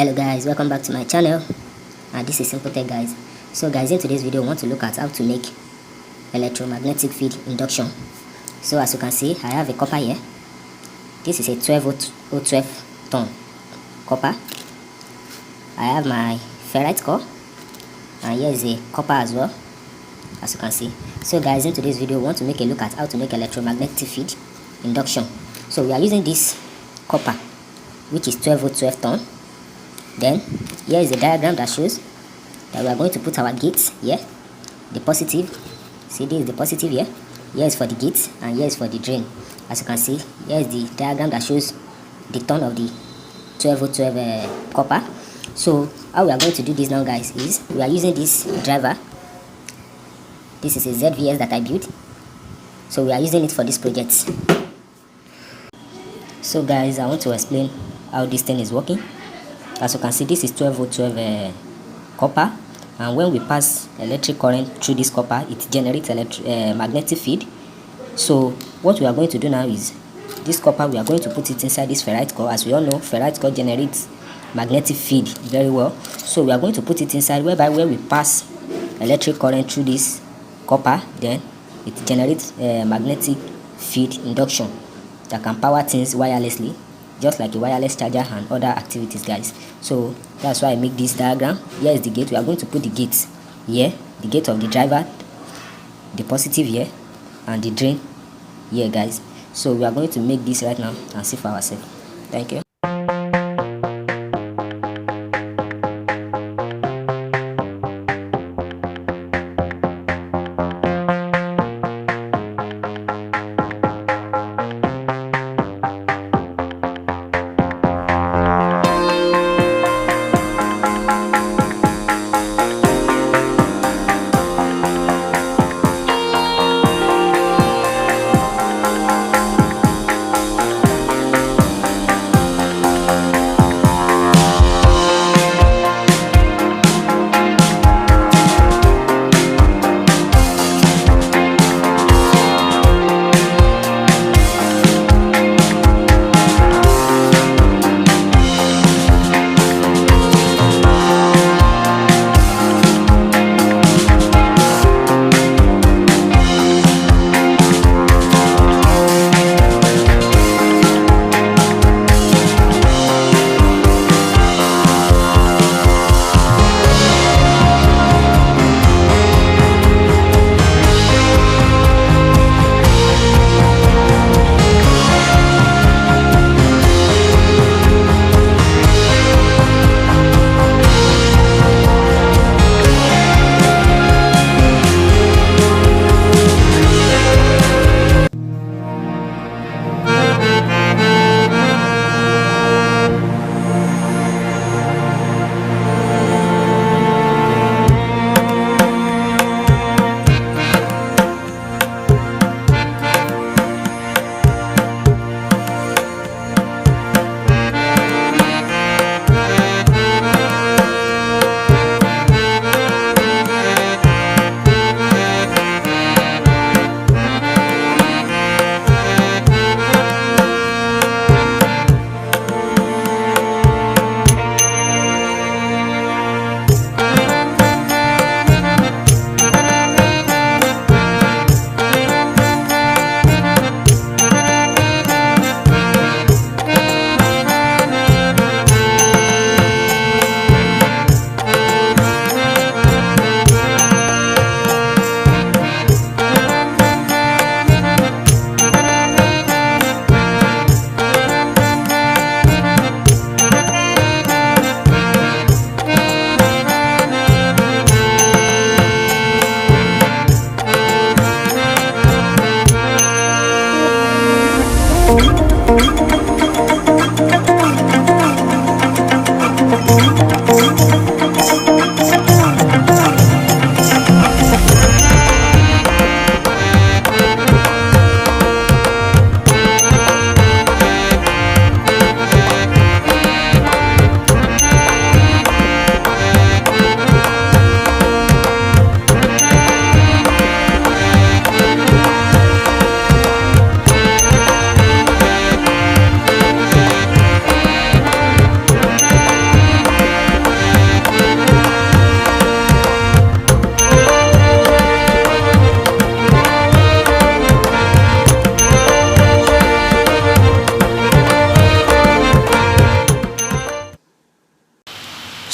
Hello guys, welcome back to my channel, and this is Simple Tech guys. So guys, in today's video I want to look at how to make electromagnetic field induction. So as you can see, I have a copper here. This is a 12 ton copper. I have my ferrite core, and here is a copper as well, as you can see. So guys, in today's video we want to make a look at how to make electromagnetic field induction. So we are using this copper, which is 12 ton. Then here is a diagram that shows that we are going to put our gates here, the positive. See, this is the positive here. Here is for the gates, and here is for the drain. As you can see, here is the diagram that shows the ton of the 12 copper. So how we are going to do this now guys is we are using this driver. This is a Z.V.S that I built, so we are using it for this project. So guys, I want to explain how this thing is working. As you can see, this is 12 copper, and when we pass electric current through this copper, it generates magnetic field. So what we are going to do now is this copper, we are going to put it inside this ferrite core. As we all know, ferrite core generates magnetic field very well. So we are going to put it inside, whereby when we pass electric current through this copper, then it generates magnetic field induction that can power things wirelessly, just like a wireless charger and other activities guys. So that's why I make this diagram. Here is the gate. We are going to put the gate here, the gate of the driver, the positive here, and the drain here guys. So we are going to make this right now and see for ourselves. Thank you.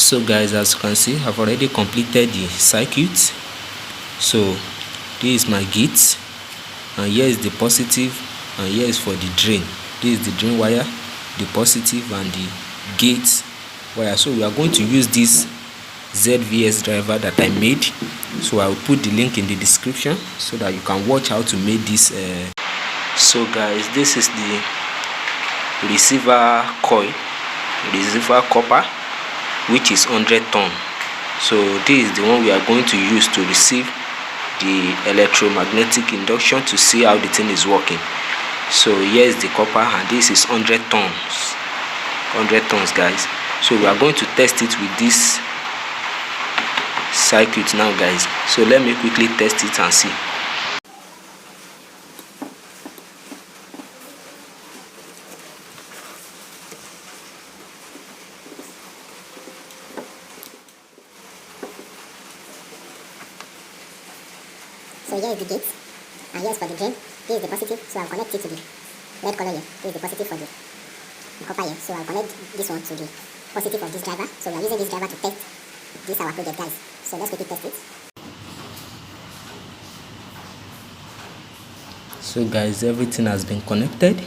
So guys, as you can see, I've already completed the circuit. So this is my gate, and here is the positive, and here is for the drain. This is the drain wire, the positive, and the gate wire. So we are going to use this Z.V.S driver that I made. So I will put the link in the description so that you can watch how to make this. So guys, this is the receiver coil, receiver copper, which is 100 ton. So this is the one we are going to use to receive the electromagnetic induction to see how the thing is working. So here is the copper, and this is 100 tons. 100 tons, guys. So we are going to test it with this circuit now, guys. So let me quickly test it and see. So here is the gate, and here is for the drain. Here is the positive, so I'll connect it to the red color here. Here is the positive for the copper here. So I'll connect this one to the positive of this driver. So we are using this driver to test this our project, guys. So let's quickly test it. So guys, everything has been connected.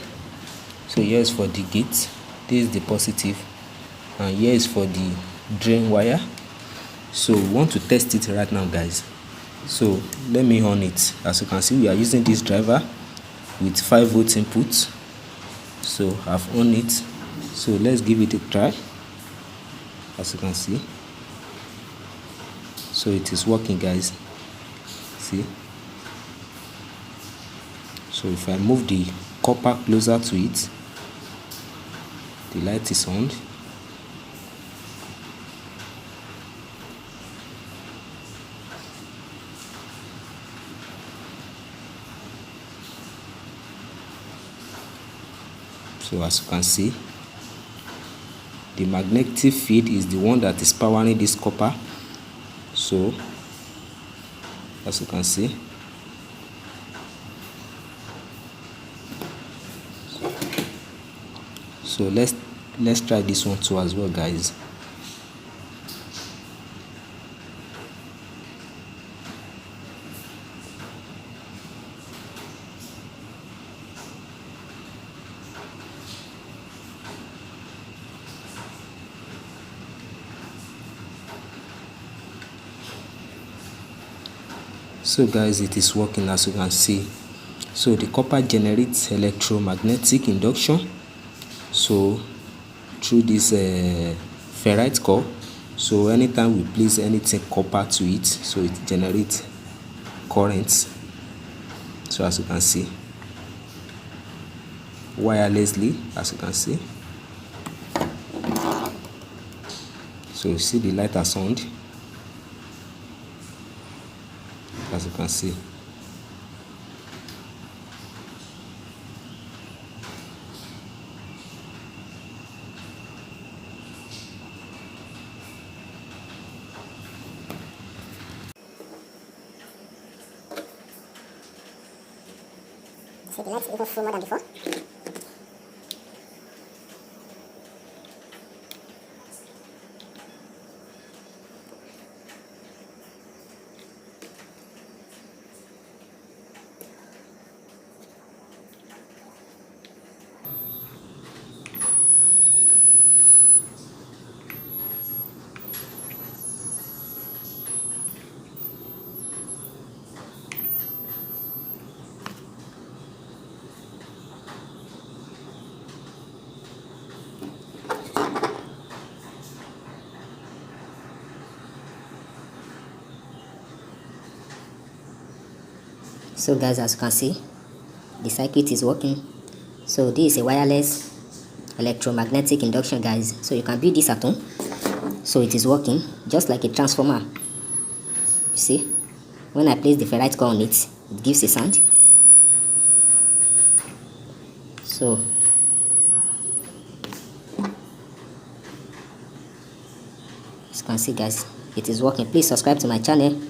So here is for the gate, this is the positive, and here is for the drain wire. So we want to test it right now, guys. So let me on it. As you can see, we are using this driver with 5 volts input. So I've on it. So let's give it a try. As you can see, so it is working, guys. See, so if I move the copper closer to it, the light is on. So as you can see, the magnetic field is the one that is powering this copper. So as you can see, so let's try this one too as well, guys. So guys, it is working, as you can see. So the copper generates electromagnetic induction, so through this ferrite core. So anytime we place anything copper to it, so it generates currents. So as you can see, wirelessly, as you can see. So you see the light has on, as you can see. So the lights even full more than before. So guys, as you can see, the circuit is working. So this is a wireless electromagnetic induction, guys. So you can build this at home. So it is working just like a transformer. You see, when I place the ferrite core on it, it gives a sound. So as you can see, guys, it is working. Please subscribe to my channel